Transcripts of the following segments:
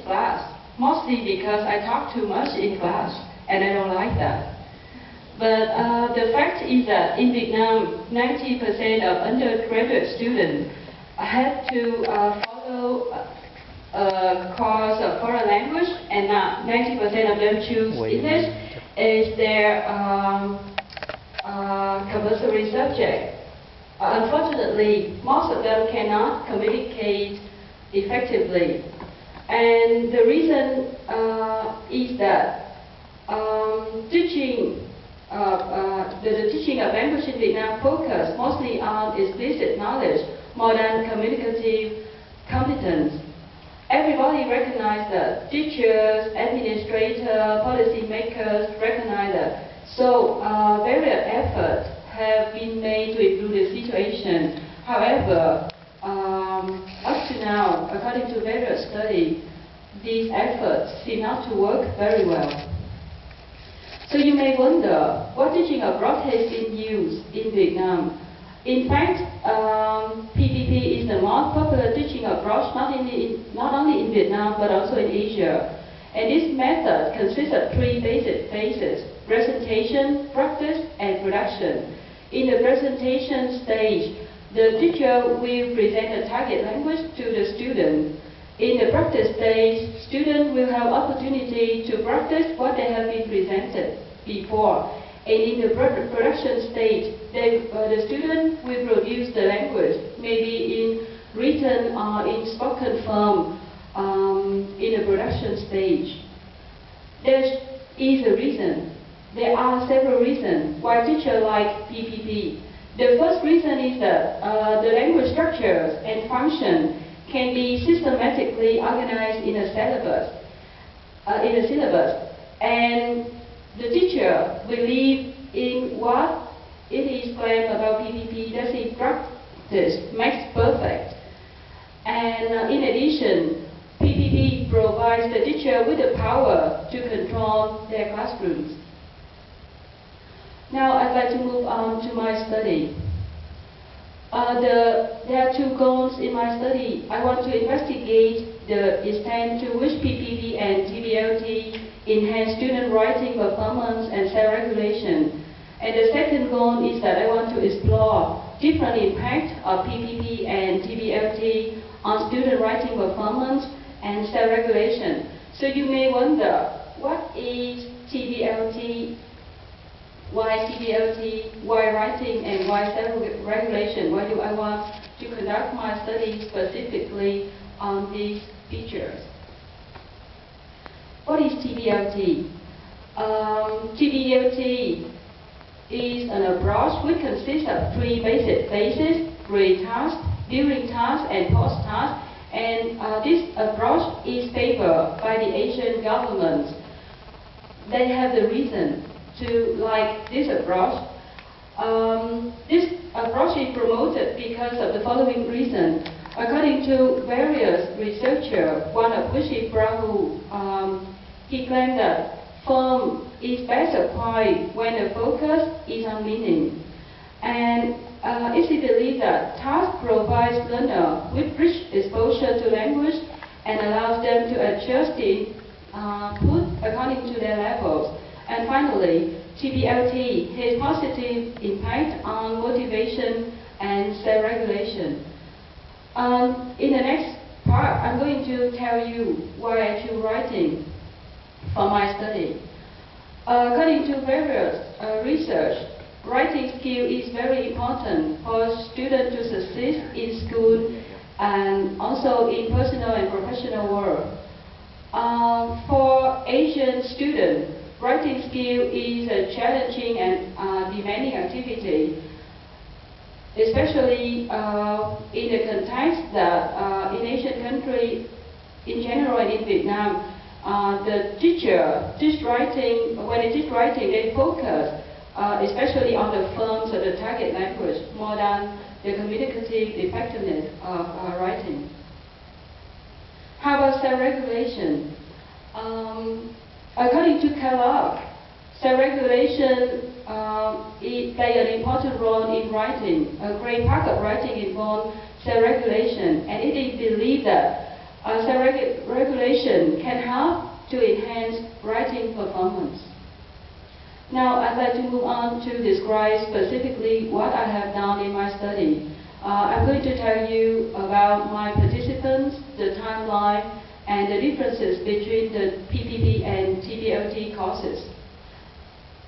class, mostly because I talk too much in class, and I don't like that. But the fact is that in Vietnam, 90% of undergraduate students had to follow a course of foreign language, and 90% of them choose English as their compulsory subject. Unfortunately, most of them cannot communicate effectively. And the reason is that the teaching of language in Vietnam focus mostly on explicit knowledge more than communicative competence. Everybody recognizes that teachers, administrators, policymakers recognize that. So various efforts have been made to improve the situation. However, up to now, according to various studies, these efforts seem not to work very well. So you may wonder, what teaching abroad has been used in Vietnam? In fact, PPP is the most popular teaching approach not only in Vietnam but also in Asia. And this method consists of three basic phases: presentation, practice, and production. In the presentation stage, the teacher will present a target language to the student. In the practice stage, students will have opportunity to practice what they have been presented before. And in the production stage, the student will produce the language, maybe in written or in spoken form in the production stage. There is a reason. There are several reasons why teachers like PPP. The first reason is that the language structures and function can be systematically organized in a syllabus. And the teacher believe in what it is claimed about PPP, that is practice makes perfect. And in addition, PPP provides the teacher with the power to control their classrooms. Now I'd like to move on to my study. There are two goals in my study. I want to investigate the extent to which PPP and TVLT enhance student writing performance and self-regulation. And the second goal is that I want to explore different impacts of PPP and TVLT on student writing performance and self-regulation. So you may wonder, what is TVLT? Why TVLT, why writing, and why self-regulation? Why do I want to conduct my study specifically on these features? What is TVLT? TVLT is an approach which consists of three basic phases: pre-task, during task, and post-task. And this approach is favored by the Asian governments. They have the reason to like this approach. This approach is promoted because of the following reason. According to various researchers, one of which is Rahul, he claimed that form is best applied when the focus is on meaning. And it's believed that task provides learner with rich exposure to language and allows them to adjust the input according to their levels. And finally, TVLT has positive impact on motivation and self-regulation. In the next part, I'm going to tell you why I choose writing for my study. According to various research, writing skill is very important for students to succeed in school and also in personal and professional world. For Asian students, writing skill is a challenging and demanding activity, especially in the context that in Asian countries in general and in Vietnam, the teacher teach writing. When they teach writing, they focus especially on the forms of the target language more than the communicative effectiveness of writing. How about self-regulation? According to Kellogg, self-regulation plays an important role in writing. A great part of writing involves self-regulation, and it is believed that self-regulation can help to enhance writing performance. Now, I'd like to move on to describe specifically what I have done in my study. I'm going to tell you about my participants, the timeline, and the differences between the PPP and TVLT courses.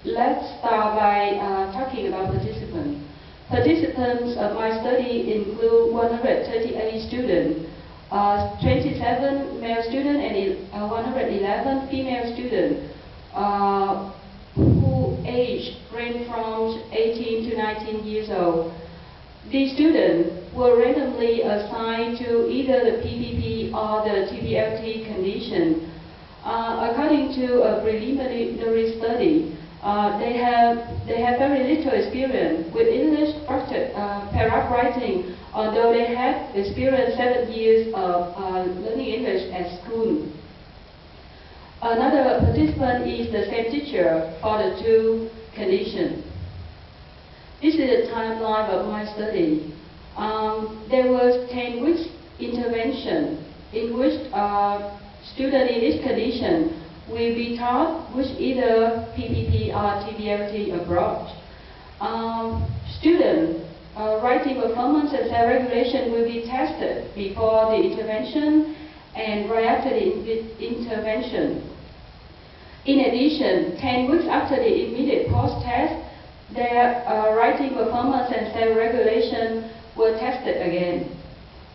Let's start by talking about participants. Participants of my study include 138 students, 27 male students and 111 female students, who age range from 18 to 19 years old. These students were randomly assigned to either the PPP or the TVLT condition. According to a preliminary study, they have very little experience with English paragraph writing, although they had experienced 7 years of learning English at school. Another participant is the same teacher for the two conditions. This is the timeline of my study. There was 10 weeks intervention in which students in this condition will be taught with either PPP or TVLT approach. Students' writing performance and self-regulation will be tested before the intervention and right after the intervention. In addition, 10 weeks after the immediate post-test, their writing performance and self-regulation were tested again,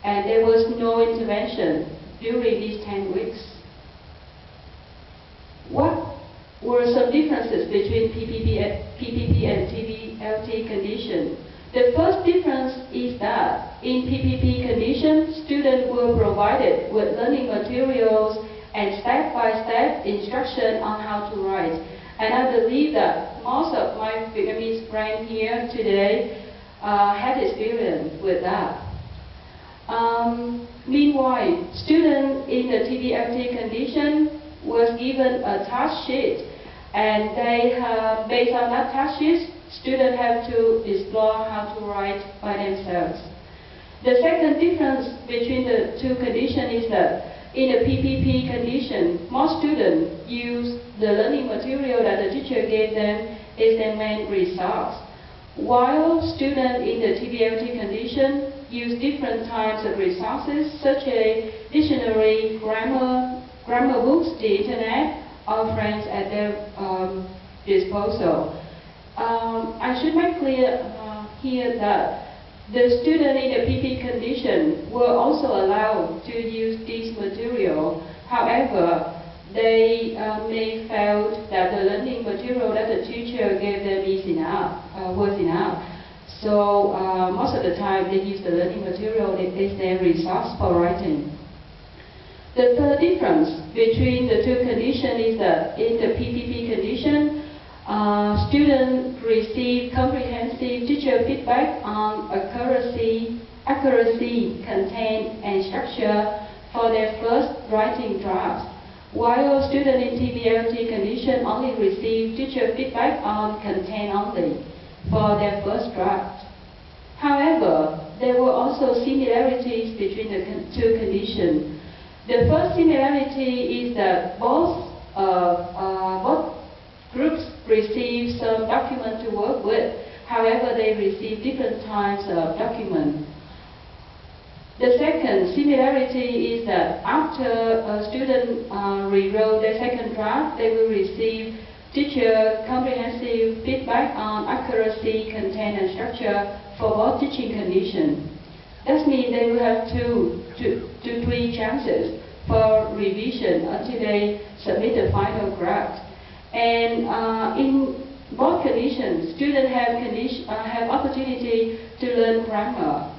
and there was no intervention during these 10 weeks. What were some differences between PPP and TVLT condition? The first difference is that in PPP condition, students were provided with learning materials and step-by-step instruction on how to write. And I believe that most of my Vietnamese friends here today had experience with that. Meanwhile, students in the TVLT condition was given a task sheet, and based on that task sheet, students have to explore how to write by themselves. The second difference between the two conditions is that in the PPP condition, most students use the learning material that the teacher gave them as their main resource, while students in the TVLT condition use different types of resources such as dictionary, grammar books, the internet, or friends at their disposal. I should make clear here that the students in the PP condition were also allowed to use this material. However, they may felt that the learning material that the teacher gave them was enough. So most of the time they use the learning material as their resource for writing. The third difference between the two conditions is that in the PPP condition, students receive comprehensive teacher feedback on accuracy, content, and structure for their first writing draft, while students in TVLT condition only receive teacher feedback on content only for their first draft. However, there were also similarities between the two conditions. The first similarity is that both groups receive some document to work with. However, they receive different types of document. The second similarity is that after a student rewrote their second draft, they will receive teacher comprehensive feedback on accuracy, content, and structure for both teaching conditions. That means they will have two to 3 chances for revision until they submit the final draft. And in both conditions, students have opportunity to learn grammar.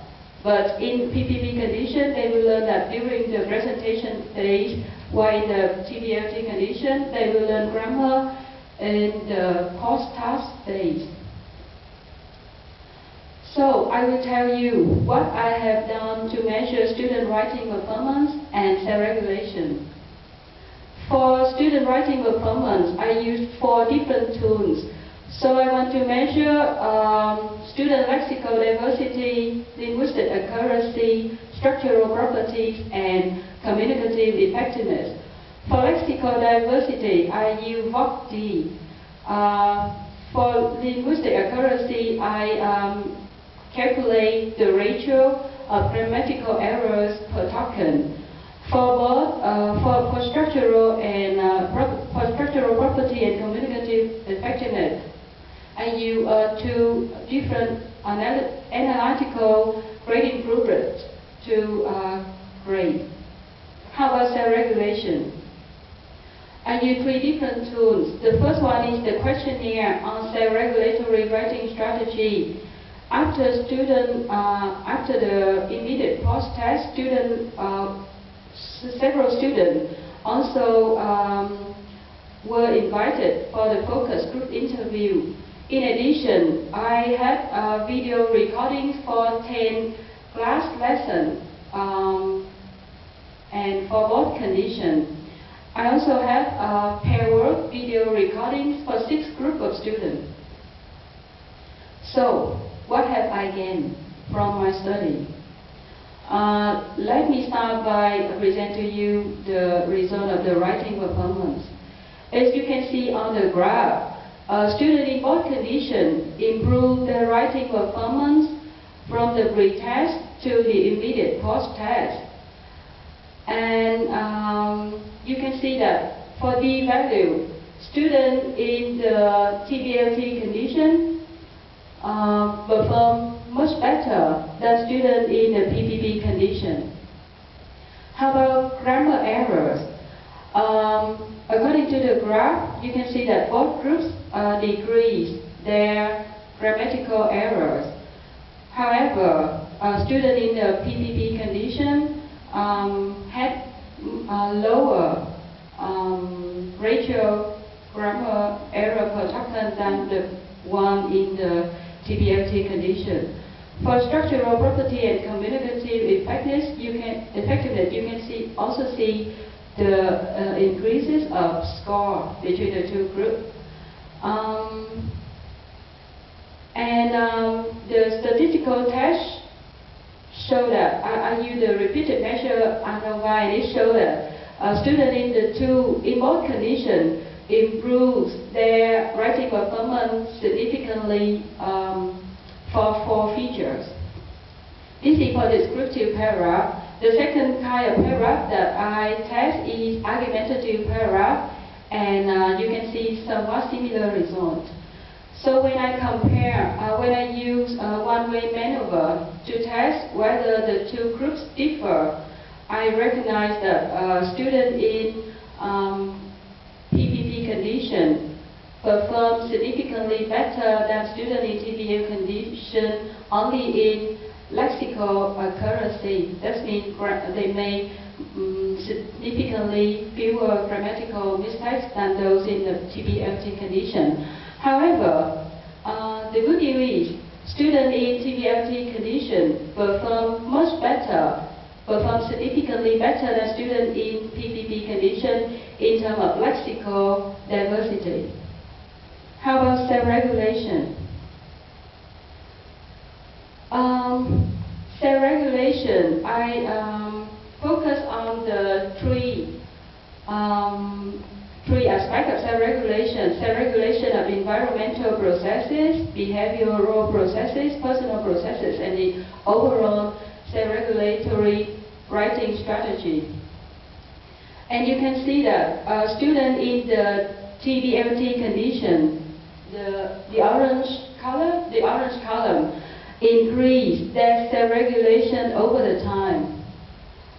But in PPP condition, they will learn that during the presentation phase, while in the TVLT condition, they will learn grammar in the post-task phase. So I will tell you what I have done to measure student writing performance and self-regulation. For student writing performance, I used 4 different tools. So I want to measure student lexical diversity, linguistic accuracy, structural properties, and communicative effectiveness. For lexical diversity, I use VOC-D. For linguistic accuracy, I calculate the ratio of grammatical errors per token. For both for structural and for structural property and communicative effectiveness, I use two different analytical grading rubrics to grade. How about self-regulation? I use three different tools. The first one is the questionnaire on self-regulatory writing strategy. After the immediate post-test, several students also were invited for the focus group interview. In addition, I had video recordings for 10 class lessons and for both conditions. I also have pair work video recordings for 6 groups of students. So, what have I gained from my study? Let me start by presenting to you the result of the writing performance. As you can see on the graph, students in both conditions improved their writing performance from the pre-test to the immediate post-test. And you can see that for D value, students in the TBLT condition perform much better than students in the PPP condition. How about grammar errors? According to the graph, you can see that both groups decrease their grammatical errors. However, students in the PPP condition had lower ratio grammar error per token than the one in the TBLT condition. For structural property and communicative effectiveness, you can also see the increases of score between the two groups. The statistical test show that I use the repeated measure and it show that students in both conditions improves their writing performance significantly for 4 features. This is for descriptive paragraph. The second kind of paragraph that I test is argumentative paragraph, and you can see somewhat similar results. So when I compare, when I use one-way maneuver to test whether the two groups differ, I recognize that students in PPP condition perform significantly better than students in TBL condition only in lexical accuracy. That means they make significantly fewer grammatical mistakes than those in the TBLT condition. However, the good news is students in TBLT condition perform much better, perform significantly better than students in PPP condition in terms of lexical diversity. How about self-regulation? Self-regulation, I focus on the three aspects of self-regulation. Self-regulation of environmental processes, behavioral processes, personal processes, and the overall self-regulatory writing strategy. And you can see that students in the TBLT condition, the orange column increase their self-regulation over the time,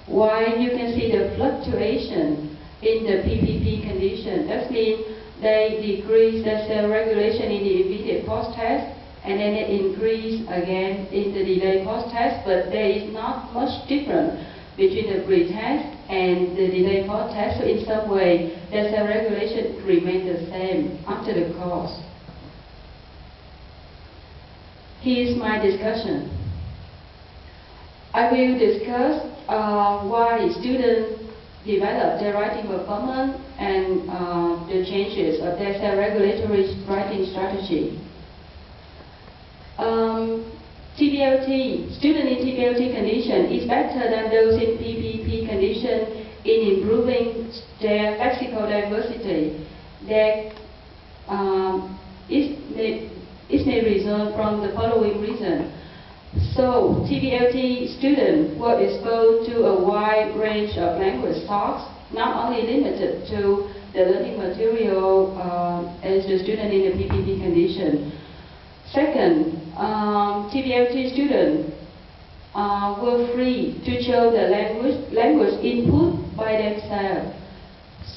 while you can see the fluctuation in the PPP condition. That means they decrease their self-regulation in the immediate post-test, and then it increase again in the delay post-test, but there is not much difference between the pre-test and the delay post-test. So in some way, their self-regulation remains the same after the course. Here's my discussion. I will discuss why students develop their writing performance and the changes of their self-regulatory writing strategy. TBLT, students in TBLT condition is better than those in PPP condition. condition in improving their lexical diversity. There it may result from the following reason. So, TVLT students were exposed to a wide range of language talks, not only limited to the learning material as the student in the PPP condition. Second, TVLT students were free to choose the language input by themselves.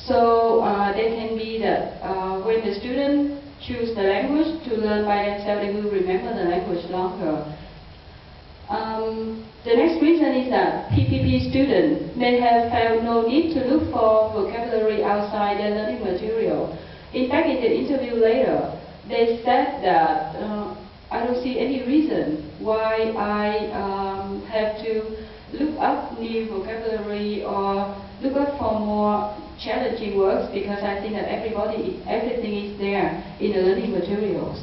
So there can be that when the student choose the language to learn by themselves, they will remember the language longer. The next reason is that PPP students may have felt no need to look for vocabulary outside their learning material. In fact, in the interview later, they said that I don't see any reason why I have to look up new vocabulary or look up for more challenging words, because I think that everything is there in the learning materials.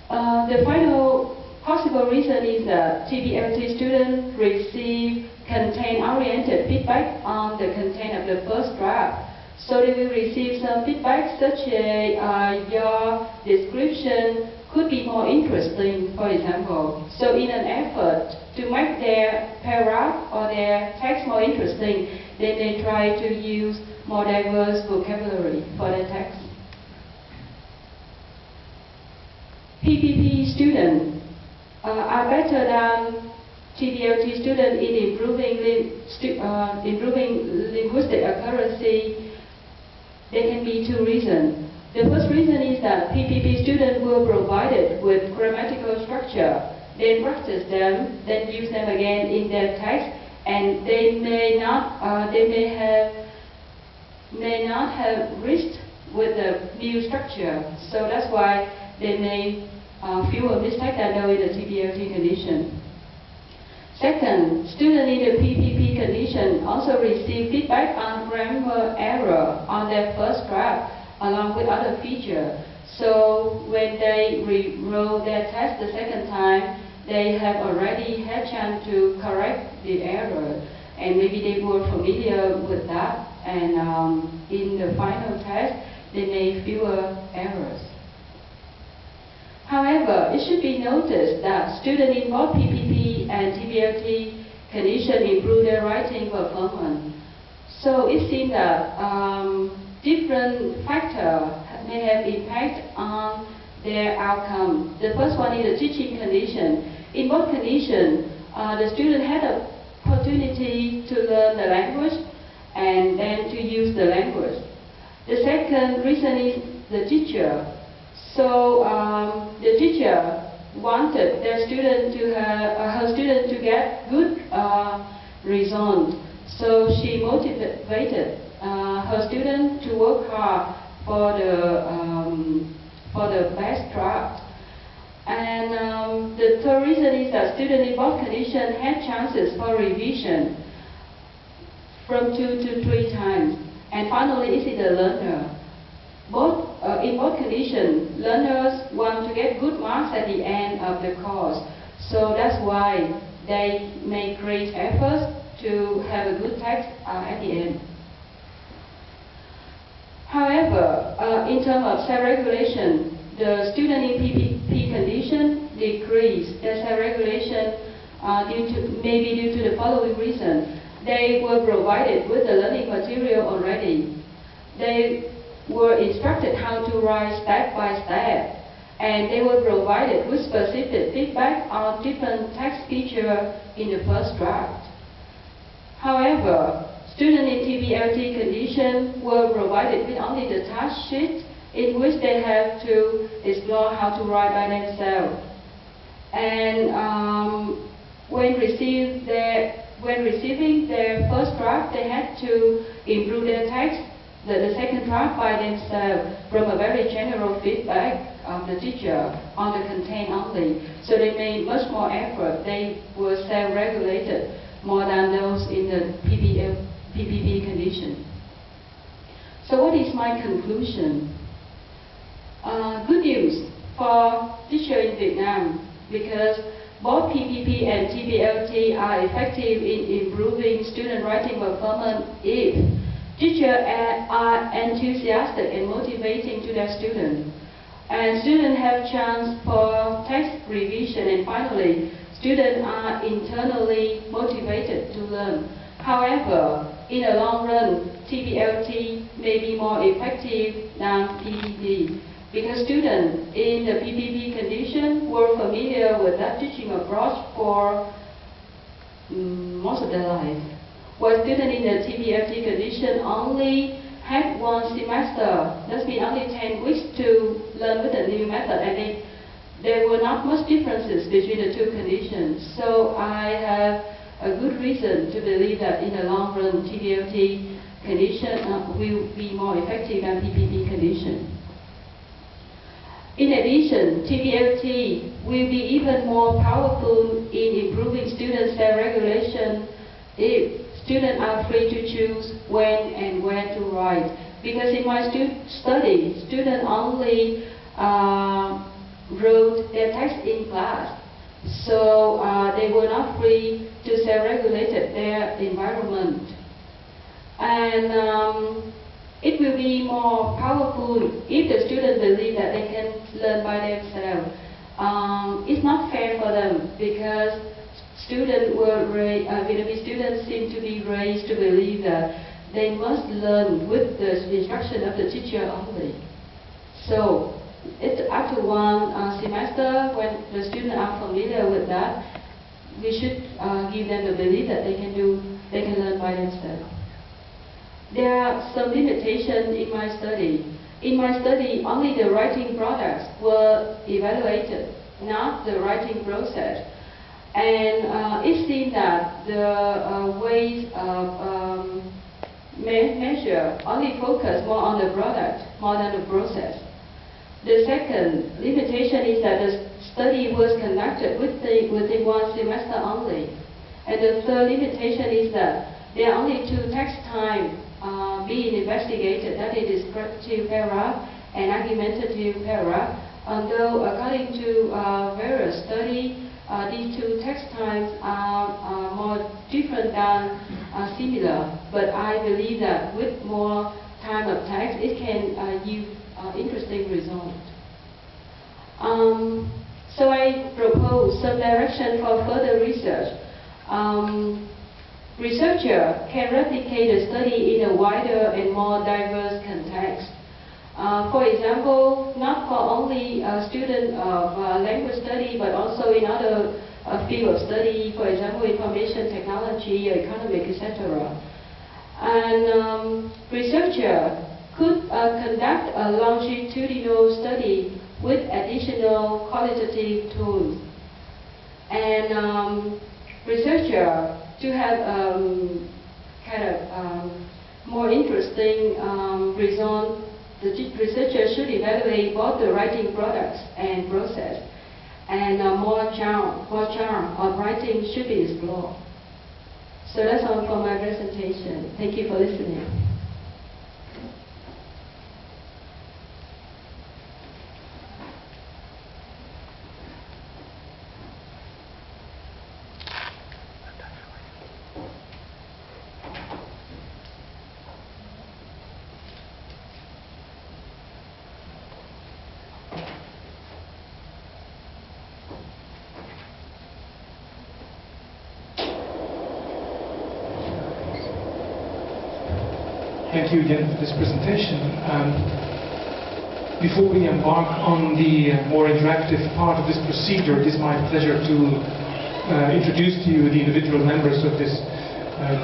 The final possible reason is that TVLT students receive content-oriented feedback on the content of the first draft. So they will receive some feedback such as your description could be more interesting, for example. So in an effort to make their paragraph or their text more interesting, then they try to use more diverse vocabulary for their text. PPP students are better than TVLT students in improving linguistic accuracy. There can be two reasons. The first reason is that PPP students were provided with grammatical structure. They practice them, then use them again in their text, and they may not have reached with the new structure. So that's why they may fewer mistakes than though in the TVLT condition. Second, students in the PPP condition also receive feedback on grammar error on their first draft, along with other features. So when they rewrote their test the second time, they have already had chance to correct the error, and maybe they were familiar with that, and in the final test, they made fewer errors. However, it should be noticed that students in both PPP and TVLT condition improve their writing performance. So it seems that different factors may have impact on their outcome. The first one is the teaching condition. In both conditions, the student had the opportunity to learn the language and then to use the language. The second reason is the teacher. So the teacher wanted their student to her student to get good results. So she motivated her student to work hard for the best draft. And the third reason is that students in both conditions had chances for revision from 2 to 3 times. And finally, is the learner. In both conditions, learners want to get good marks at the end of the course. So that's why they make great efforts to have a good text at the end. However, in terms of self-regulation, the student in PPP condition decreased their self-regulation maybe due to the following reason. They were provided with the learning material already. They were instructed how to write step by step, and they were provided with specific feedback on different text features in the first draft. However, students in TVLT condition were provided with only the task sheet in which they have to explore how to write by themselves. And when receiving their first draft, they had to improve their text, the second draft by themselves, from a very general feedback of the teacher on the content only. So they made much more effort. They were self-regulated more than those in the PPP condition. So what is my conclusion? Good news for teachers in Vietnam, because both PPP and TPLT are effective in improving student writing performance if teachers are enthusiastic and motivating to their students, and students have chance for text revision, and finally, students are internally motivated to learn. However, in the long run, TPLT may be more effective than PPP because students in the PPP condition were familiar with that teaching approach for most of their life, while students in the TPLT condition only had one semester, that means only 10 weeks to learn with the new method, and there were not much differences between the two conditions. So I have a good reason to believe that in the long run, TPLT condition will be more effective than PPP condition. In addition, TPLT will be even more powerful in improving student self-regulation if students are free to choose when and where to write. Because in my study, students only wrote their text in class, so they were not free to self-regulate their environment. And it will be more powerful if the students believe that they can learn by themselves. It's not fair for them because Vietnamese students seem to be raised to believe that they must learn with the instruction of the teacher only. So after one semester, when the students are familiar with that, we should give them the belief that they can learn by themselves. There are some limitations in my study. In my study, only the writing products were evaluated, not the writing process. And it seemed that the ways of measure only focus more on the product more than the process. The second limitation is that the study was conducted within one semester only. And the third limitation is that there are only two text times being investigated, that is descriptive paragraph and argumentative paragraph. Although according to various studies, these two text times are more different than similar, but I believe that with more time of text, it can yield interesting results. So I propose some direction for further research. Researchers can replicate the study in a wider and more diverse context. For example, not for only students of language study, but also in other fields of study, for example, information technology, economic, etc. And researchers could conduct a longitudinal study with additional qualitative tools. And researchers to have more interesting results, the researchers should evaluate both the writing products and process, and more charm of writing should be explored. So that's all for my presentation. Thank you for listening. Thank you again for this presentation. Before we embark on the more interactive part of this procedure, it is my pleasure to introduce to you the individual members of this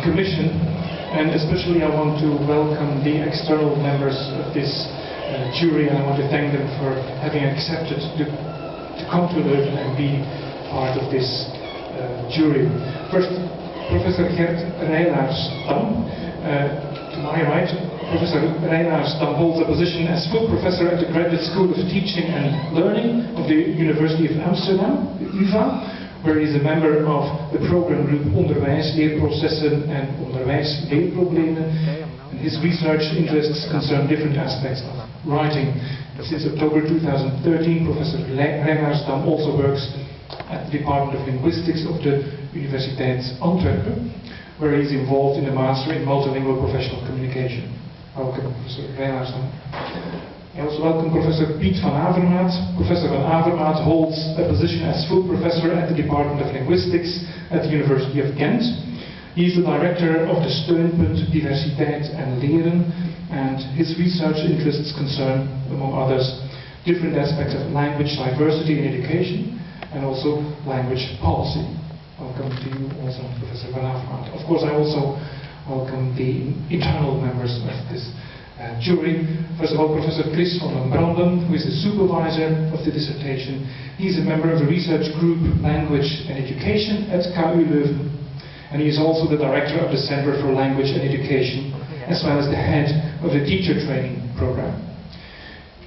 commission, and especially I want to welcome the external members of this jury, and I want to thank them for having accepted to come to Leuven and be part of this jury. First, Professor Gert Reinaars-Dam. To my right, Professor Reinaars-Dam holds a position as full professor at the Graduate School of Teaching and Learning of the University of Amsterdam, the UvA, where he is a member of the program group Onderwijs, Leerprocessen en Onderwijs-Leerproblemen. His research interests concern different aspects of writing. Since October 2013, Professor Reinaars-Dam also works at the Department of Linguistics of the Universiteit Antwerpen, where he's involved in a Master in Multilingual Professional Communication. Welcome, Professor Reinhardsen. I also welcome Professor Piet van Avermaet. Professor van Avermaet holds a position as full professor at the Department of Linguistics at the University of Ghent. He is the director of the Steunpunt Diversiteit en Leren, and his research interests concern, among others, different aspects of language diversity in education and also language policy. Welcome to you also, Professor van Avermaet. Of course, I also welcome the internal members of this jury. First of all, Professor Chris van den Branden, who is the supervisor of the dissertation. He is a member of the research group Language and Education at KU Leuven, and he is also the director of the Center for Language and Education, as well as the head of the teacher training program.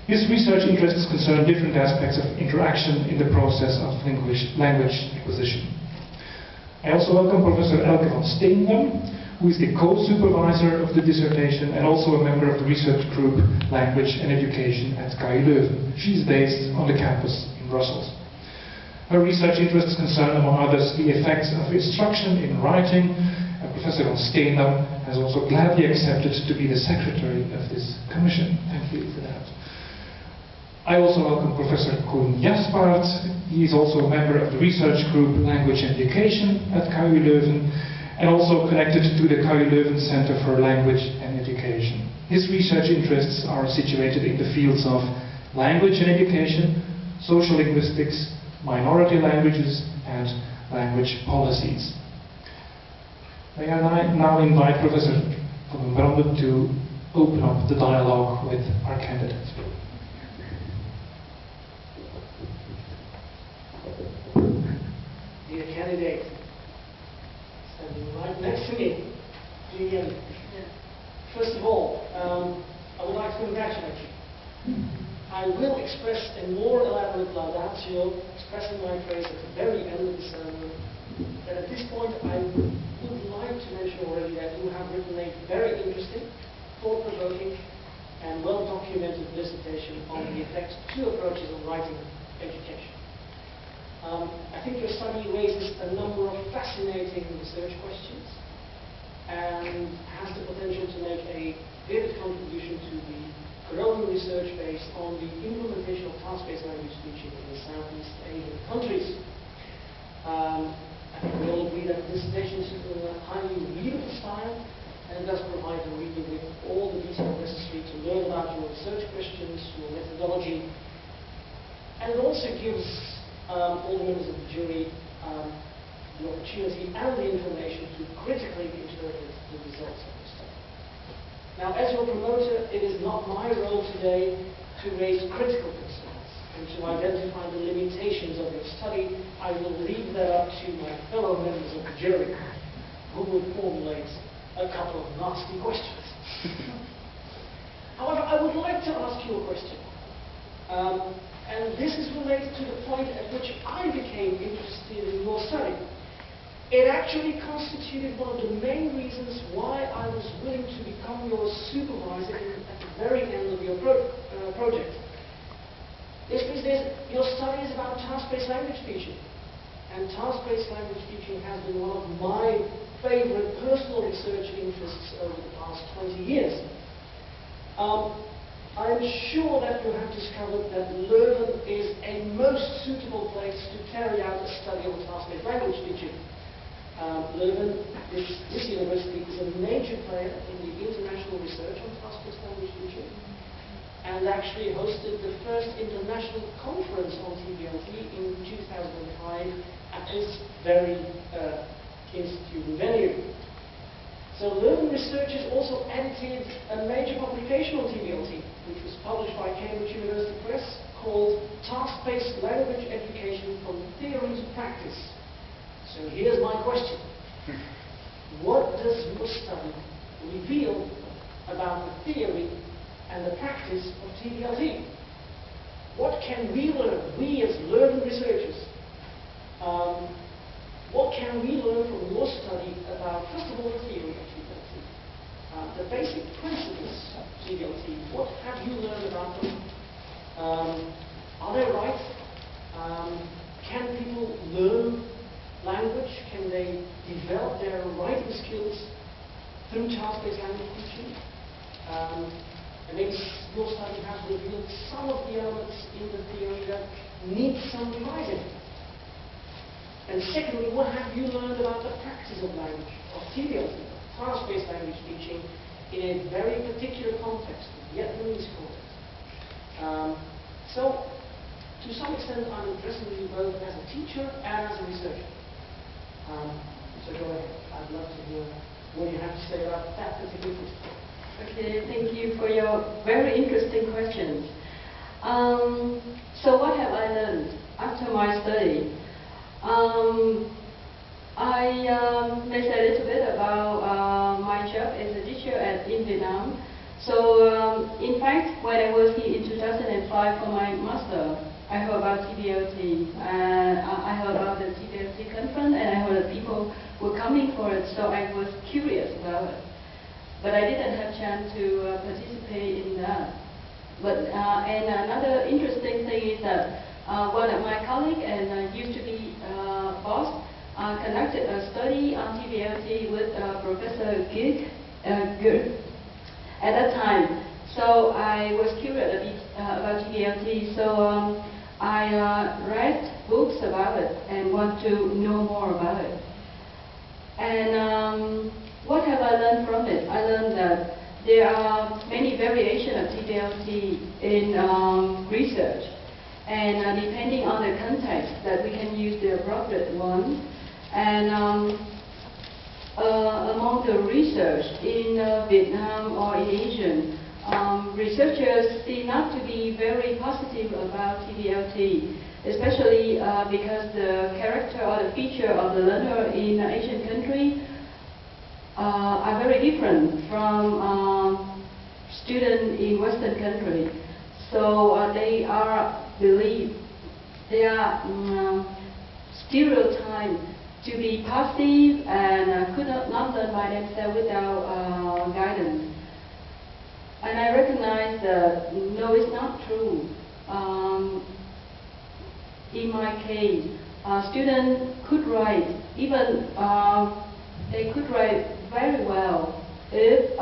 His research interests concern different aspects of interaction in the process of language acquisition. I also welcome Professor Elke van Steendam, who is the co-supervisor of the dissertation and also a member of the research group Language and Education at KU Leuven. She is based on the campus in Brussels. Her research interests concern, among others, the effects of instruction in writing. Professor van Steendam has also gladly accepted to be the secretary of this commission. Thank you for that. I also welcome Professor Koen Jaspaert. He is also a member of the research group Language and Education at KU Leuven, and also connected to the KU Leuven Center for Language and Education. His research interests are situated in the fields of language and education, social linguistics, minority languages, and language policies. May I now invite Professor van den Branden to open up the dialogue with our candidates. Dear candidate, standing right next to me, Julian. First of all, I would like to congratulate you. I will express a more elaborate laudatio, expressing my praise at the very end of the ceremony. But at this point, I would like to mention already that you have written a very interesting, thought-provoking, and well-documented dissertation on the effects of two approaches on writing education. I think your study raises a number of fascinating research questions and has the potential to make a vivid contribution to the growing research based on the implementation of task-based language teaching in the Southeast Asian countries. I think we all agree that the dissertation is in a highly readable style, and it does provide the reader with all the detail necessary to learn about your research questions, your methodology, and it also gives all the members of the jury the opportunity and the information to critically interpret the results of the study. Now, as your promoter, it is not my role today to raise critical concerns and to identify the limitations of your study. I will leave that up to my fellow members of the jury, who will formulate a couple of nasty questions. However, I would like to ask you a question. And this is related to the point at which I became interested in your study. It actually constituted one of the main reasons why I was willing to become your supervisor at the very end of your project. Your study is about task-based language teaching. And task-based language teaching has been one of my favorite personal research interests over the past 20 years. I'm sure that you have discovered that Leuven is a most suitable place to carry out a study of task-based language teaching. Leuven, this university, is a major player in the international research on task-based language teaching, and actually hosted the first international conference on TBLT in 2005 at this very institute and venue. So Leuven Researchers also edited a major publication on TBLT, which was published by Cambridge University Press, called Task-Based Language Education from Theory to Practice. So here's my question. What does your study reveal about the theory and the practice of TBLT? What can we learn, we as Leuven researchers? What can we learn from your study about, first of all, the theory of TBLT? The basic principles of TBLT, what have you learned about them? Are they right? Can people learn language? Can they develop their writing skills through task-based language teaching? And maybe your study has revealed some of the elements in the theory that need some revising. And secondly, what have you learned about the practice of language, of TBLT, task-based language teaching, in a very particular context, the Vietnamese context? So, to some extent, I'm addressing you both as a teacher and as a researcher. So go ahead. I'd love to hear what you have to say about that particular question. Okay, thank you for your very interesting questions. So what have I learned after my study? I may say a little bit about my job as a teacher in Vietnam. So in fact, when I was here in 2005 for my master, I heard about TBLT. I heard about the TBLT conference, and I heard that people were coming for it, so I was curious about it. But I didn't have a chance to participate in that. But and another interesting thing is that one of my colleagues and used to be boss conducted a study on TBLT with Professor Gig at that time. So I was curious a bit about TBLT. So I read books about it and want to know more about it. And what have I learned from it? I learned that there are many variations of TBLT in research. And depending on the context, that we can use the appropriate one. And among the research in Vietnam or in Asia, researchers seem not to be very positive about TBLT, especially because the character or the feature of the learner in Asian country are very different from students in Western country. So they are stereotyped to be passive and could not learn by themselves without guidance. And I recognize that no, it's not true. In my case, students could write, even they could write very well if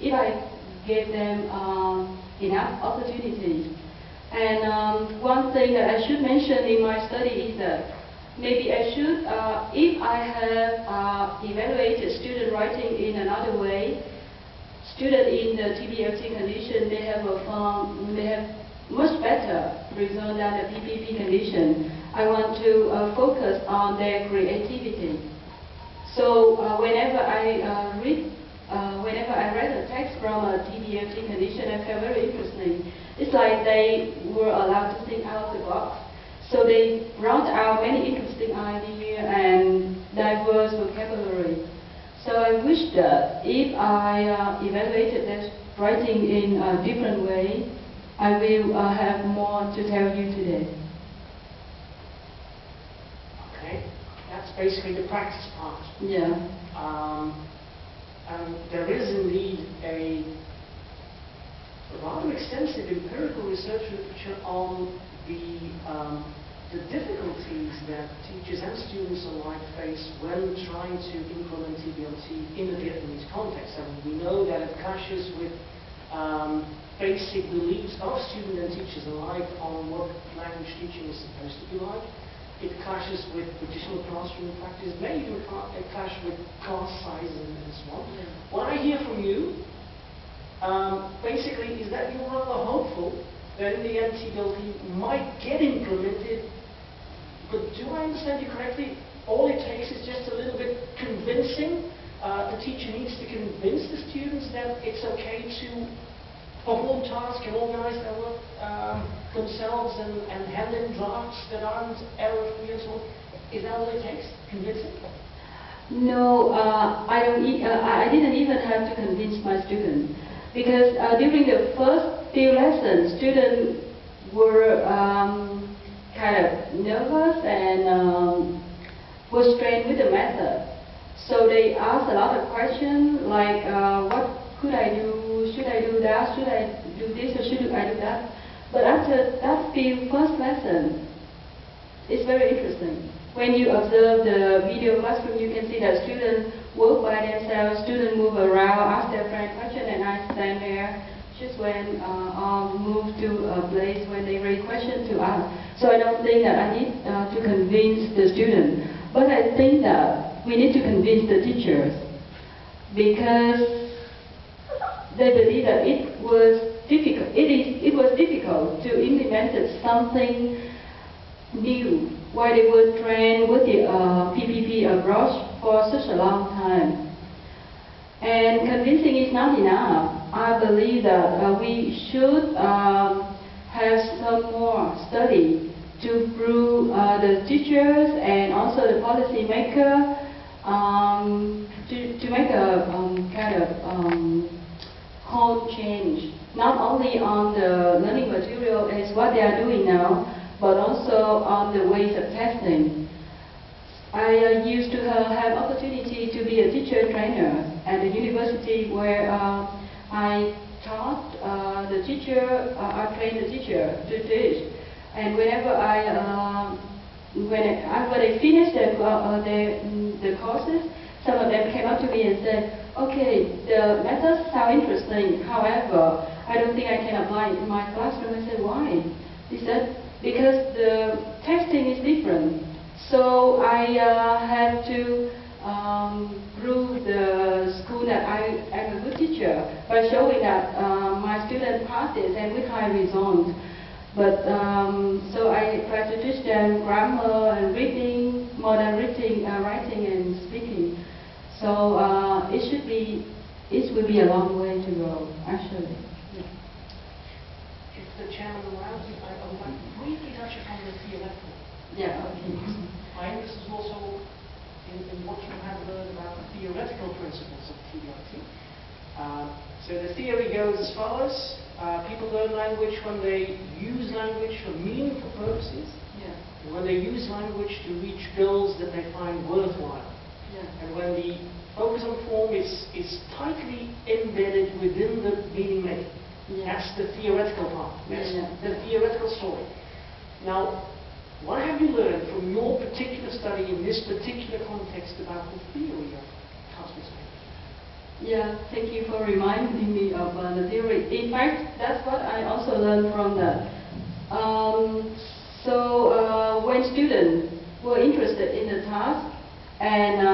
if I gave them enough opportunities. And one thing that I should mention in my study is that maybe I should, if I have evaluated student writing in another way, students in the TBLT condition, they have much better result than the PPP condition. I want to focus on their creativity. So whenever I read a text from a TBLT condition, I felt very interesting. It's like they were allowed to think out of the box. So they brought out many interesting ideas and diverse vocabulary. So I wish that if I evaluated this writing in a different way, I will have more to tell you today. Okay, that's basically the practice part. Yeah. And there is indeed a rather extensive empirical research literature on the difficulties that teachers and students alike face when trying to implement TBLT in the Vietnamese context. And we know that it clashes with basic beliefs of students and teachers alike on what language teaching is supposed to be like. It clashes with traditional classroom practice, may even clash with class size and so on. What I hear from you, basically, is that you're rather hopeful that in the end TBLT might get implemented. But do I understand you correctly? All it takes is just a little bit convincing. The teacher needs to convince the students that it's okay to perform tasks and organize their work themselves and hand in drafts that aren't error-free and so on. Is that all it takes? Convincing? No, I didn't even have to convince my students. Because during the first few lessons, students were kind of nervous and were strained with the method. So they asked a lot of questions like, what could I do? Should I do that? Should I do this or should I do that? But after that first lesson, it's very interesting. When you observe the video classroom, you can see that students work by themselves, students move around, ask their friend question, and I stand there just when move to a place when they raise questions to ask. So I don't think that I need to convince the student, but I think that we need to convince the teachers because they believe that it was difficult. It was difficult to implement something new while they were trained with the PPP approach for such a long time. And convincing is not enough. I believe that we should have some more study to prove the teachers and also the policy maker to make a kind of whole change, not only on the learning material as what they are doing now, but also on the ways of testing. I used to have opportunity to be a teacher trainer at the university where I taught the teacher, I trained the teacher to teach. And whenever when I finished the courses, some of them came up to me and said, okay, the methods sound interesting, however, I don't think I can apply it in my classroom. I said, why? He said, because the testing is different. So I had to prove the school that I am a good teacher by showing that my students passed it and with high results. But so I try to teach them grammar and reading, more than reading, writing and speaking. So it will be a long way to go, actually. If the chairman allows me, I would like to briefly touch upon the theoretical. Yeah, okay. My interest is also in what you have learned about the theoretical principles of TDRT. So the theory goes as follows. People learn language when they use language for meaningful purposes, and when they use language to reach goals that they find worthwhile. And when the focus on form is tightly embedded within the meaning making. That's the theoretical part. That's the theoretical story. Now, what have you learned from your particular study in this particular context about the theory of task-based language? Yeah, thank you for reminding me of the theory. In fact, that's what I also learned from that. When students were interested in the task and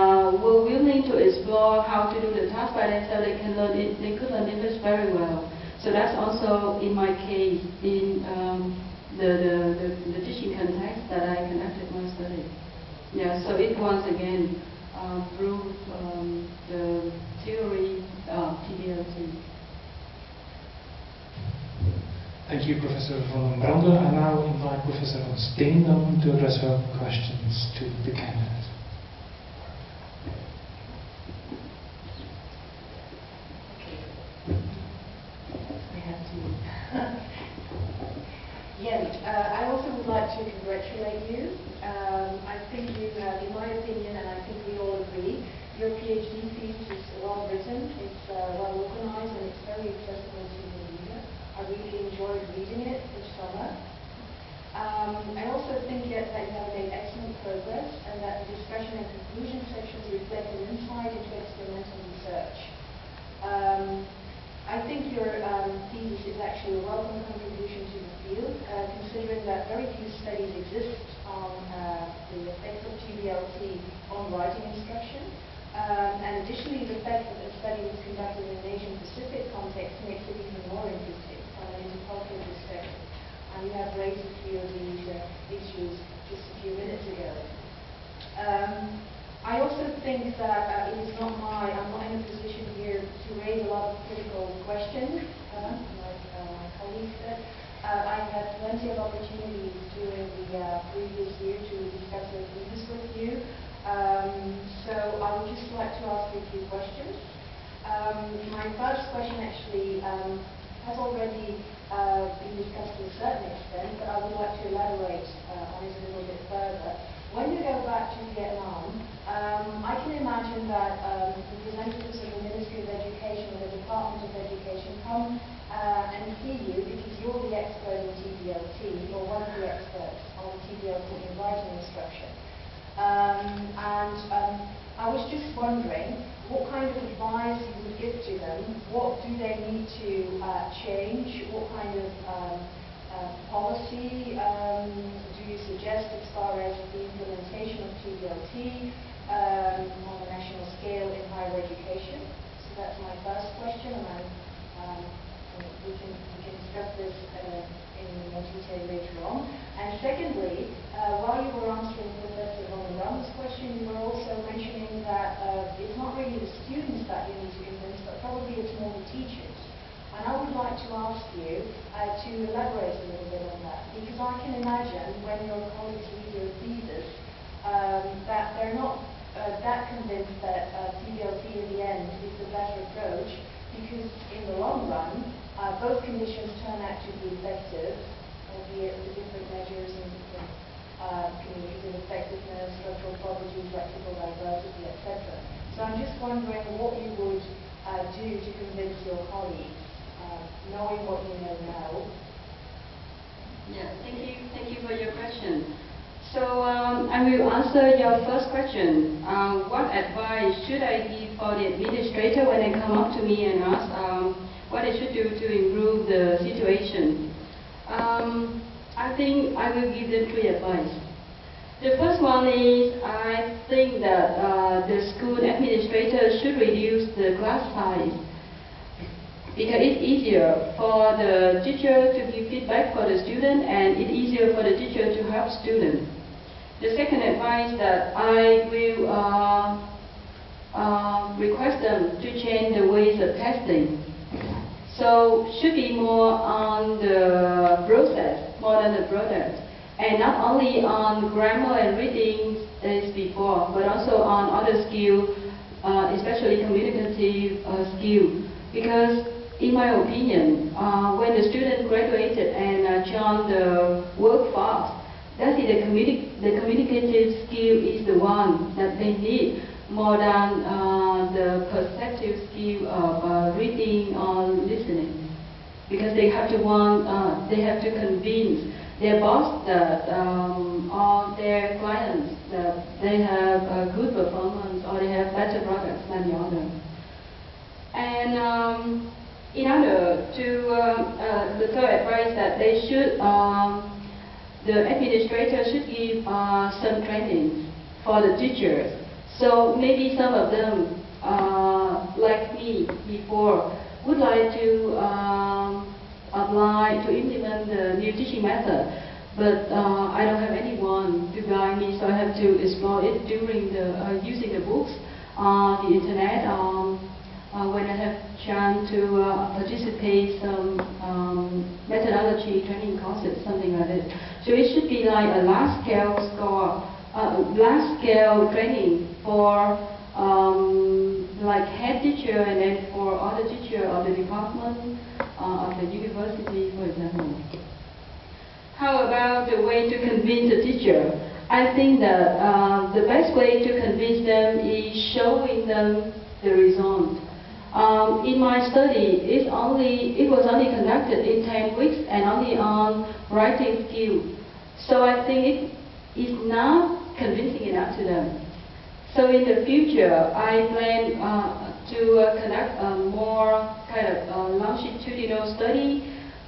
were willing to explore how to do the task by themselves, they could learn English very well. So that's also in my case in the teaching context that I conducted my study. Yeah, so it once again proved the theory of TDLT. Thank you, Professor van Brander. I now invite Professor van Steendam to address her questions to the candidate. Jens, I also would like to congratulate you. I think you have, in my opinion, and I think we all agree, your PhD thesis is well written, it's well organized, and it's very accessible to the reader. I really enjoyed reading it this summer. I also think that you have made excellent progress, and that the discussion and conclusion sections reflect an insight into experimental research. I think your thesis is actually a welcome contribution to the field, considering that very few studies exist on the effects of TDLT on writing instruction. And additionally, the fact that the study was conducted in an Asian Pacific context makes it even more interesting from an intercultural perspective. And you have raised a few of these issues just a few minutes ago. I also think that I'm not in a position here to raise a lot of critical questions, like my colleague said. I've had plenty of opportunities during the previous year to discuss those thesis with you. So I would just like to ask you a few questions. My first question actually has already been discussed to a certain extent, but I would like to elaborate on it a little bit further. When you go back to Vietnam, I can imagine that representatives of the Ministry of Education or the Department of Education come and see you because you're the expert in TVLT, or one of the experts on TVLT in writing instruction. I was just wondering what kind of advice you would give to them. What do they need to change? What kind of policy do you suggest as far as the implementation of TVLT on a national scale in higher education? So that's my first question, and we can discuss this in more detail later on. And secondly, while you were answering Professor von Brand's question, you were also mentioning that it's not really the students that you need to convince, but probably it's more the teachers. And I would like to ask you to elaborate a little bit on that, because I can imagine when your colleagues read your thesis that they're not that convinced that TVLT in the end is the better approach, because in the long run, both conditions turn out to be effective, albeit with different measures and different communities of effectiveness, structural properties, lexical diversity, etc. So I'm just wondering what you would do to convince your colleagues, knowing what you know now. Yeah, thank you for your question. So I will answer your first question. What advice should I give for the administrator when they come up to me and ask what they should do to improve the situation? I think I will give them 3 advice. The first one is I think that the school administrator should reduce the class size, because it's easier for the teacher to give feedback for the student, and it's easier for the teacher to help students. The second advice that I will request them to change the ways of testing. So should be more on the process more than the product, and not only on grammar and reading as before, but also on other skills, especially communicative skills. Because in my opinion, when the student graduated and joined the workforce, that is the communicative skill is the one that they need more than the perceptive skill of reading or listening, because they have to convince their boss that or their clients that they have a good performance or they have better products than the other. And in order to the third advice that they should the administrator should give some training for the teachers. So maybe some of them, like me before, would like to apply to implement the new teaching method, but I don't have anyone to guide me, so I have to explore it during the using the books on the internet. When I have chance to participate some methodology training courses, something like that. So it should be like a large-scale training for like head teacher and then for other teacher of the department of the university, for example. How about the way to convince the teacher? I think that the best way to convince them is showing them the result. In my study, it was only conducted in 10 weeks and only on writing skill. So I think it is not convincing enough to them. So in the future, I plan to conduct a more kind of longitudinal study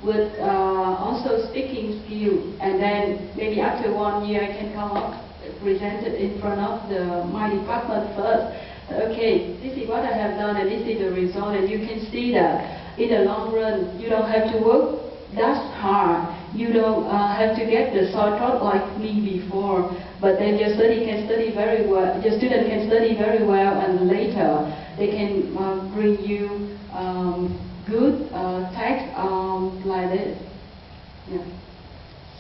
with also speaking skill, and then maybe after 1 year I can come up, present it in front of my department first. Okay, this is what I have done and this is the result, and you can see that in the long run you don't have to work that hard. You don't have to get the sore throat like me before, but then your student can study very well, and later they can bring you good text like this. Yeah.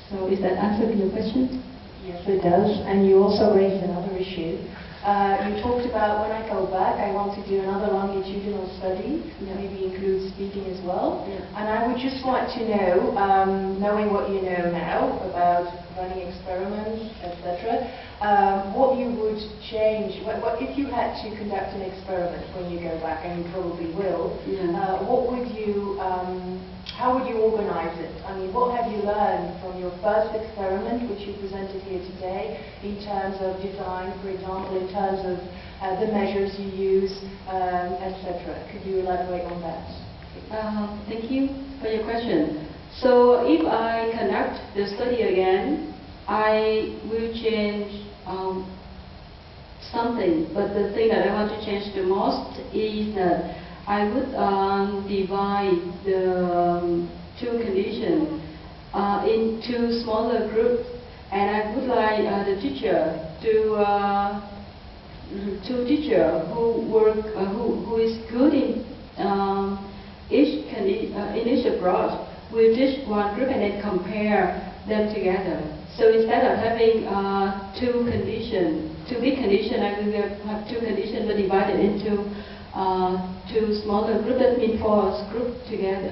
So is that answer to your question? Yes, it does. And you also raised another issue. You talked about when I go back, I want to do another longitudinal study, maybe include speaking as well. Yeah. And I would just like to know, knowing what you know now about running experiments, etc., what you would change, what if you had to conduct an experiment when you go back, and you probably will, Yeah. what would you, how would you organize it? I I mean, what have you learned from your first experiment, which you presented here today, in terms of design, for example, in terms of the measures you use, etc.? Could you elaborate on that? Thank you for your question. So if I conduct the study again, I will change something, but the thing that I want to change the most is that I would divide the two conditions into smaller groups, and I would like the teacher who is good in each approach with each one group and then compare them together. So instead of having two big conditions, I will have two conditions but divided into two smaller groups. That means 4 groups together,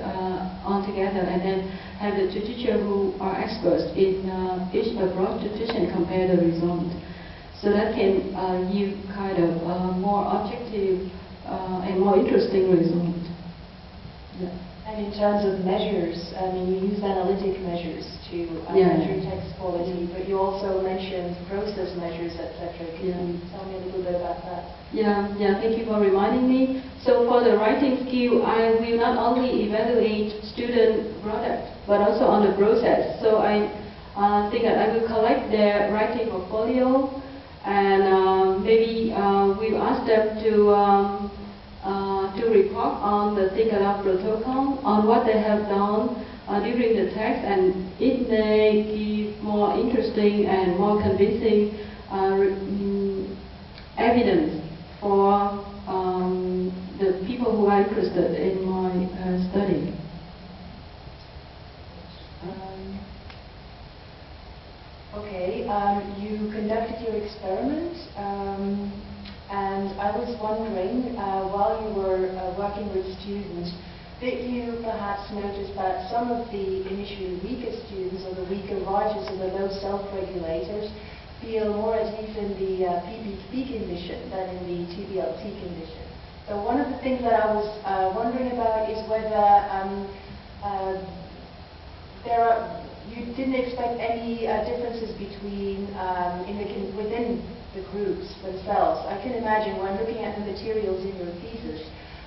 together, and then have the two teachers who are experts in each approach to teach and compare the result. So that can yield kind of more objective and more interesting result. Yeah. And in terms of measures, I mean, you use analytic measures to measure text quality, but you also mentioned process measures, etc. Can you tell me a little bit about that? Yeah, thank you for reminding me. So for the writing skill, I will not only evaluate student product, but also on the process. So I think that I will collect their writing portfolio, and maybe we'll ask them to report on the Takealot protocol, on what they have done during the text, and it may give more interesting and more convincing evidence for the people who are interested in my study. Okay, you conducted your experiment, and I was wondering, while you were working with students, did you perhaps notice that some of the initially weaker students, or the weaker writers, or the low self-regulators, feel more at ease in the PPP condition than in the TBLT condition? So one of the things that I was wondering about is whether you didn't expect any differences between within the groups themselves. I can imagine when looking at the materials in your thesis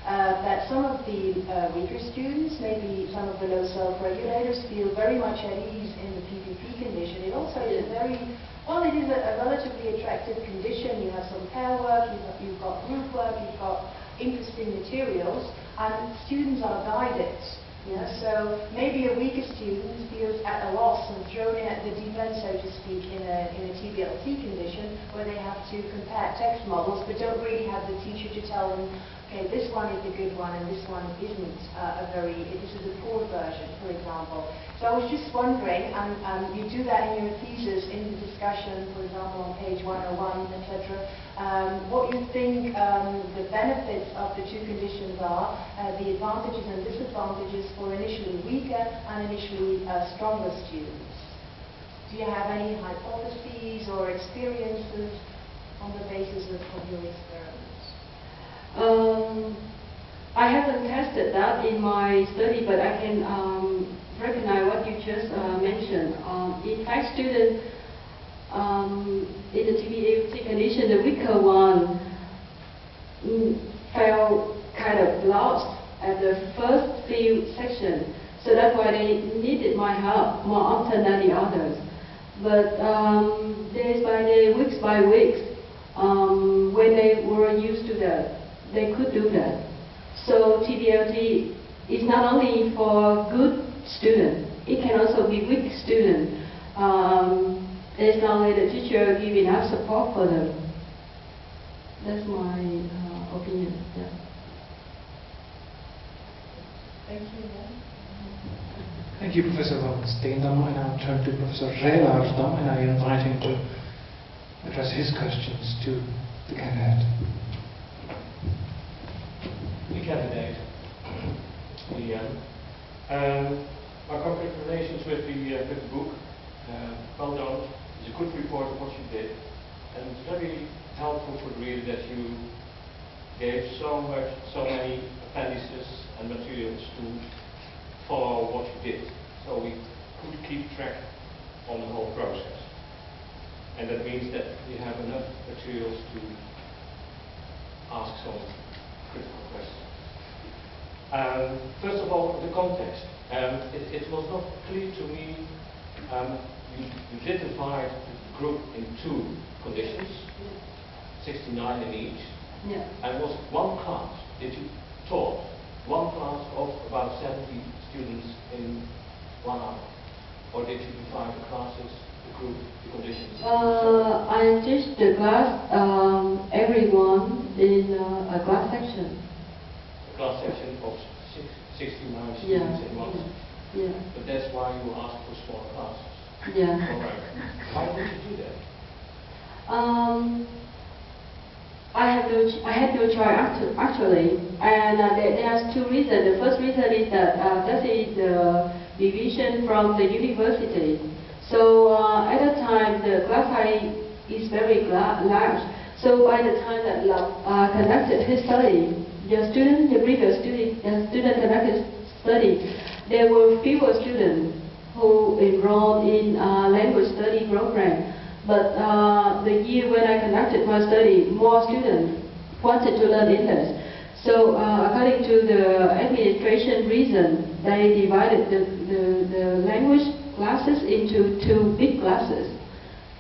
that some of the weaker students, maybe some of the low self-regulators, feel very much at ease in the PPP condition. It also is it is a relatively attractive condition. You have some pair work, you've got group work, you've got interesting materials, and students are guided. Yeah, so maybe a weaker student feels at a loss and thrown in at the deep end, so to speak, in a TBLT condition where they have to compare text models but don't really have the teacher to tell them, okay, this one is the good one and this one isn't this is a poor version, for example. So I was just wondering, and you do that in your thesis, in the discussion, for example, on page 101, etc., what you think the benefits of the two conditions are, the advantages and disadvantages for initially weaker and initially stronger students. Do you have any hypotheses or experiences on the basis of your experiments? I haven't tested that in my study, but I can recognize what you just mentioned. In fact, students in the TBLT condition, the weaker one felt kind of lost at the first few sections. So that's why they needed my help more often than the others. But days by day, weeks by weeks, when they were used to that, they could do that. So TBLT is not only for good students, it can also be weak students. As long as the teacher give enough support for them. That's my opinion. Yeah. Thank you. Thank you, Professor van Steendam. I now turn to Professor Rijlaarsdam, and I invite him to address his questions to the candidate. The candidate. My congratulations with the book. Well done. It's a good report of what you did, and it's very helpful for the reader that you gave so many appendices and materials to follow what you did. so we could keep track on the whole process. And that means that we have enough materials to ask some critical questions. First of all, the context. It was not clear to me, you did divide the group in two conditions, 69 in each, Yeah. and was one class. Did you taught one class of about 70 students in 1 hour? Or did you divide the classes, the group, the conditions? I teach the class, everyone in a class section. A class section of 69 Yeah. students in one. Yeah. But that's why you asked for smaller classes. Yeah. All right. Why would you do that? I had no choice actually, and there's two reasons. The first reason is that that is the division from the university. So at that time the class size is very large. So by the time that conducted his study, the previous student conducted study, there were fewer students who enrolled in language study program. But the year when I conducted my study, more students wanted to learn English. So according to the administration reason, they divided the language classes into two big classes.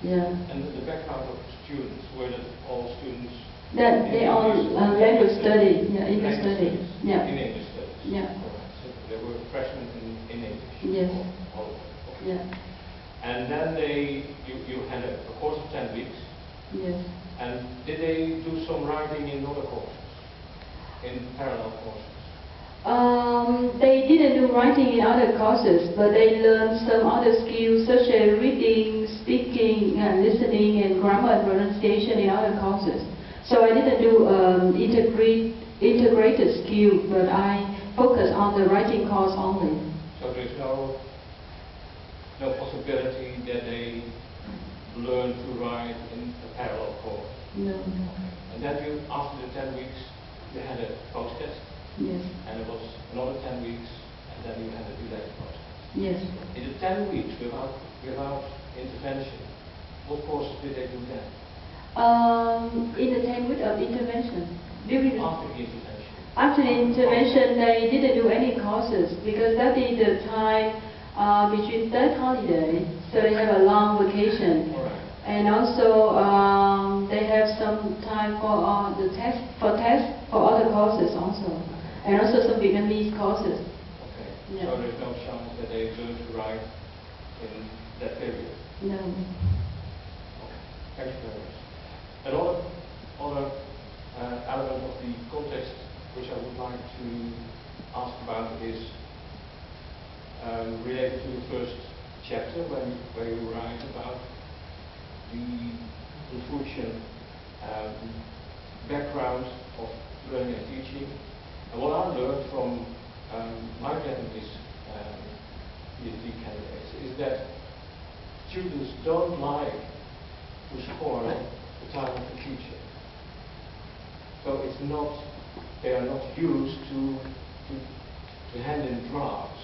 Yeah. And the background of students, were that all students? That they all language study, yeah, English study. Studies. Yeah. In English studies. Yeah. Correct. So there were freshmen in English. Yes. All. Yeah. And then you had a course of 10 weeks. Yes. And did they do some writing in other courses, in parallel courses? They didn't do writing in other courses, but they learned some other skills such as reading, speaking, and listening, and grammar and pronunciation in other courses. So I didn't do integrated skill, but I focused on the writing course only. So there's no possibility that they learn to write in a parallel course. No. And then you, after the 10 weeks, you had a post-test, Yes. and it was another 10 weeks, and then you had a delayed post-test. Yes. In the 10 weeks, without intervention, what courses did they do then? In the 10 weeks of intervention, during the After the intervention? After the intervention, they didn't do any courses because that is the time between that holiday, so they have a long vacation. All right. And also they have some time for other courses also, and also some Vietnamese courses. Okay. Yeah. So there's no chance that they learn to write in that period? No. Okay. Thank you very much. Another element of the context which I would like to ask about is related to the first chapter where you write about the Confucian background of learning and teaching. And what I learned from my Vietnamese PhD candidates is that students don't like to spoil the time of the teacher. So it's not, they are not used to hand in drafts,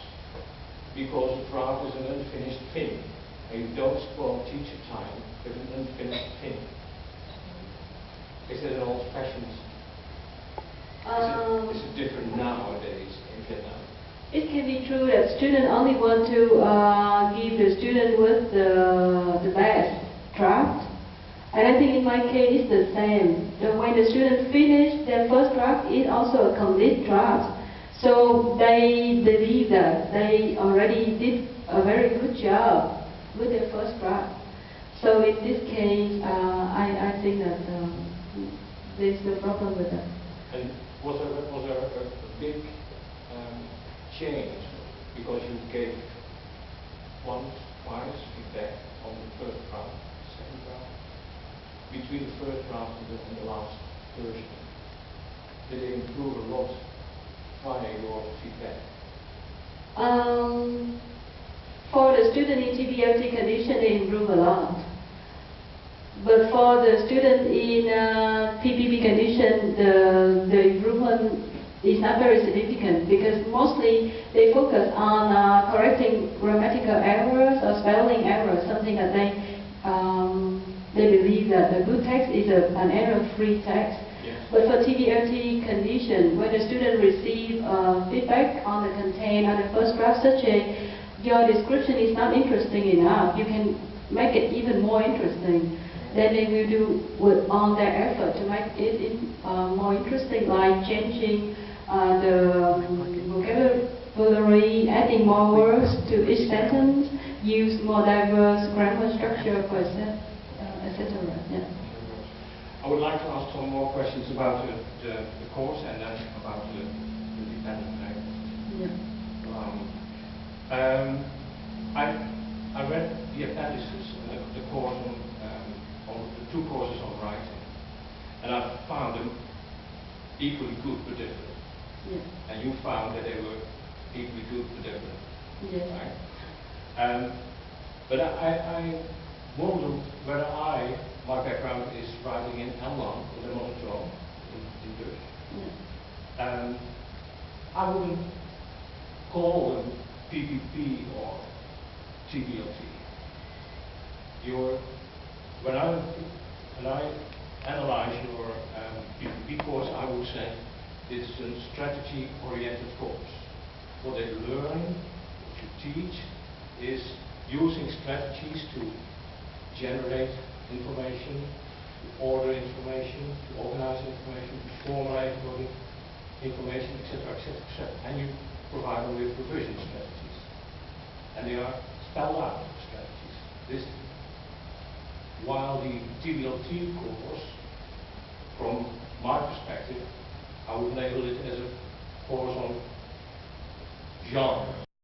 because a draft is an unfinished thing, and you don't spoil teacher time with an unfinished thing. Is it an old-fashioned? Is it different nowadays in Vietnam? It can be true that students only want to give the student with the best draft. And I think in my case it's the same. When the student finish their first draft, it's also a complete draft. So they believe that they already did a very good job with their first draft. So in this case, I think that there's no problem with that. And was there a big change because you gave once, twice feedback on the first draft, second draft, between the first draft and the last version? Did they improve a lot via your feedback? For the student in TBLT condition, they improve a lot. But for the student in PPP condition, the improvement is not very significant because mostly they focus on correcting grammatical errors or spelling errors, something that they believe that the good text is an error-free text. Yes. But for TVLT condition, when the student receive feedback on the content on the first draft, such a your description is not interesting enough, you can make it even more interesting. Then they will do on their effort to make it more interesting, like changing the vocabulary, adding more words to each sentence, use more diverse grammar structure, for etc. Yeah. I would like to ask some more questions about the course and then about the dependent variable. Yeah. I read the appendices, the course on the two courses on writing, and I found them equally good but different. Yeah. And you found that they were equally good but different. Yes. Right? But I wonder whether my background is writing in L1, in the monotone, in Dutch. Yeah. I wouldn't call them PPP or TVLT. When I analyze your PPP course, I would say it's a strategy-oriented course. What they learn, what you teach, is using strategies to generate information, to order information, to organize information, to formulate information, etc., etc., etc. And you provide them with revision strategies. And they are spelled out strategies. While the TVLT course, from my perspective, I would label it as a course on genre.